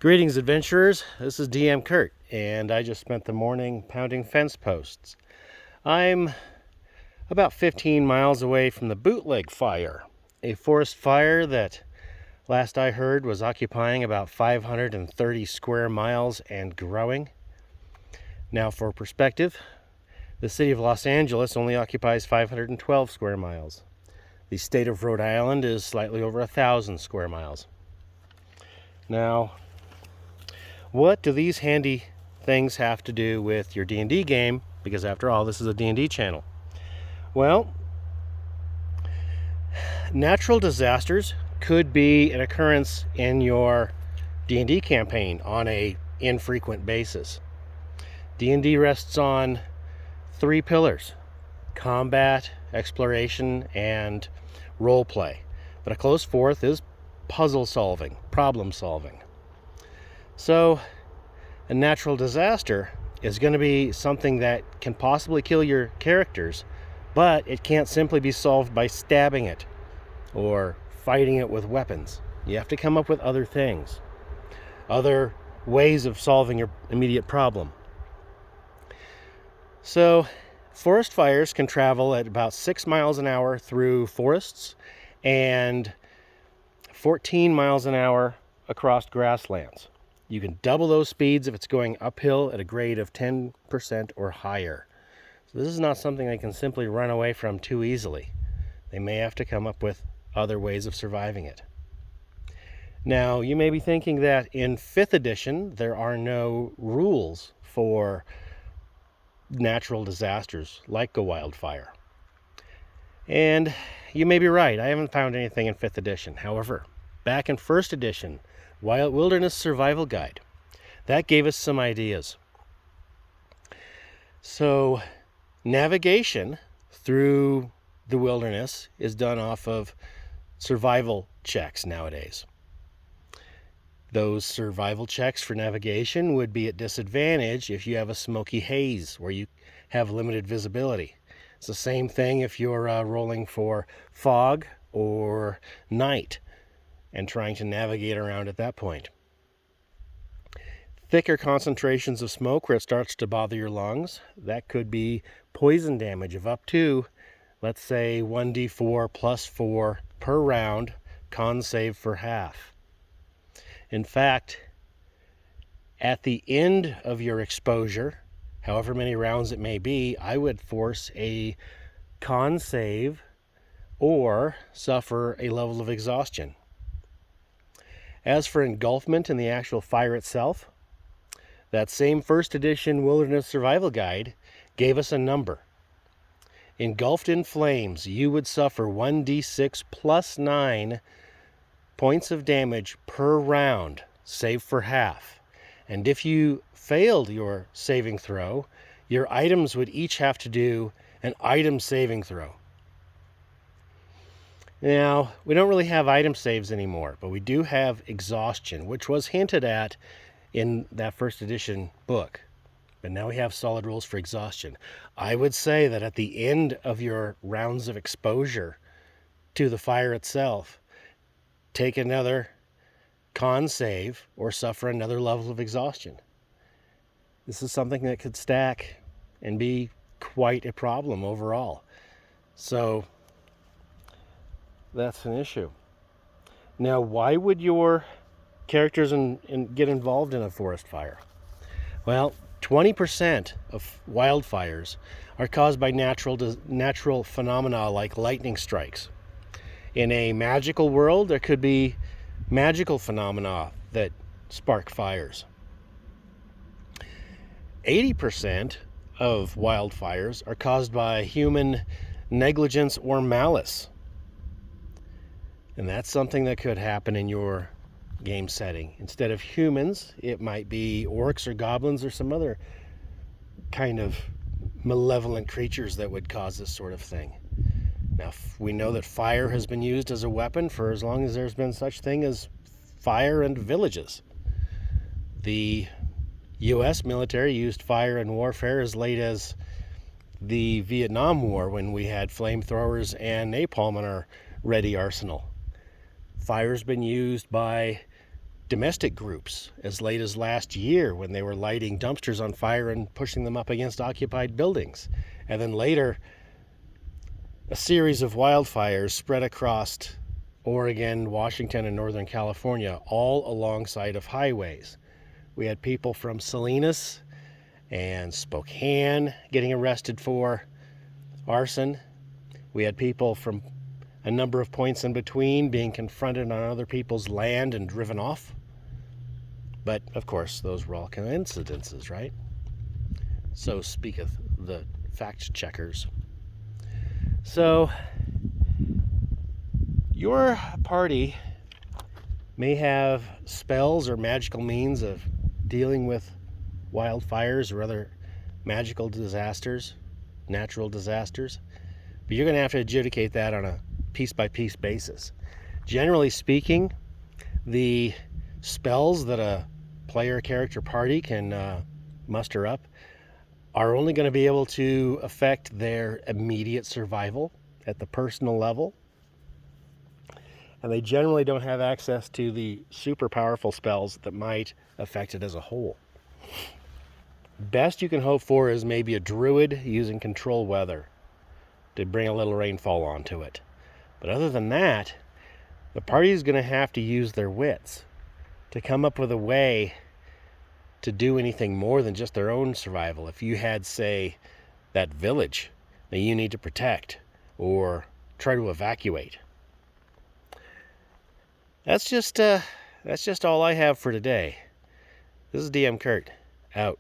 Greetings, adventurers. This is DM Kurt, and I just spent the morning pounding fence posts. I'm about 15 miles away from the Bootleg Fire, a forest fire that, last I heard, was occupying about 530 square miles and growing. Now, for perspective, the city of Los Angeles only occupies 512 square miles. The state of Rhode Island is slightly over 1,000 square miles. Now, what do these handy things have to do with your D&D game? Because after all, this is a D&D channel. Well, natural disasters could be an occurrence in your D&D campaign on a infrequent basis. D&D rests on 3 pillars: combat, exploration, and role play. But a close fourth is puzzle solving, problem solving. So, a natural disaster is going to be something that can possibly kill your characters, but it can't simply be solved by stabbing it or fighting it with weapons. You have to come up with other things, other ways of solving your immediate problem. So, forest fires can travel at about 6 miles an hour through forests and 14 miles an hour across grasslands. You can double those speeds if it's going uphill at a grade of 10% or higher. So this is not something they can simply run away from too easily. They may have to come up with other ways of surviving it. Now, you may be thinking that in 5th edition, there are no rules for natural disasters like a wildfire. And you may be right. I haven't found anything in 5th edition. However, back in 1st edition, Wilderness Survival Guide, that gave us some ideas. So, navigation through the wilderness is done off of survival checks nowadays. Those survival checks for navigation would be at disadvantage if you have a smoky haze where you have limited visibility. It's the same thing if you're rolling for fog or night and trying to navigate around at that point. Thicker concentrations of smoke where it starts to bother your lungs, that could be poison damage of up to, let's say, 1d4 plus 4 per round, con save for half. In fact, at the end of your exposure, however many rounds it may be, I would force a con save or suffer a level of exhaustion. As for engulfment in the actual fire itself, that same 1st edition Wilderness Survival Guide gave us a number. Engulfed in flames, you would suffer 1d6 plus 9 points of damage per round, save for half. And if you failed your saving throw, your items would each have to do an item saving throw. Now, we don't really have item saves anymore, but we do have exhaustion, which was hinted at in that 1st edition book. But now we have solid rules for exhaustion. I would say that at the end of your rounds of exposure to the fire itself, take another con save or suffer another level of exhaustion. This is something that could stack and be quite a problem overall. So that's an issue. Now, why would your characters get involved in a forest fire? Well, 20% of wildfires are caused by natural phenomena like lightning strikes. In a magical world, there could be magical phenomena that spark fires. 80% of wildfires are caused by human negligence or malice. And that's something that could happen in your game setting. Instead of humans, it might be orcs or goblins or some other kind of malevolent creatures that would cause this sort of thing. Now, we know that fire has been used as a weapon for as long as there's been such thing as fire and villages. The U.S. military used fire in warfare as late as the Vietnam War, when we had flamethrowers and napalm in our ready arsenal. Fire's been used by domestic groups as late as last year when they were lighting dumpsters on fire and pushing them up against occupied buildings. And then later, a series of wildfires spread across Oregon, Washington, and Northern California, all alongside of highways. We had people from Salinas and Spokane getting arrested for arson. We had people from a number of points in between being confronted on other people's land and driven off. But, of course, those were all coincidences, right? So speaketh the fact checkers. So, your party may have spells or magical means of dealing with wildfires or other magical disasters, natural disasters, but you're going to have to adjudicate that on a piece-by-piece basis. Generally speaking, the spells that a player, character, party can muster up are only going to be able to affect their immediate survival at the personal level. And they generally don't have access to the super powerful spells that might affect it as a whole. Best you can hope for is maybe a druid using control weather to bring a little rainfall onto it. But other than that, the party is going to have to use their wits to come up with a way to do anything more than just their own survival. If you had, say, that village that you need to protect or try to evacuate. That's just all I have for today. This is DM Kurt, out.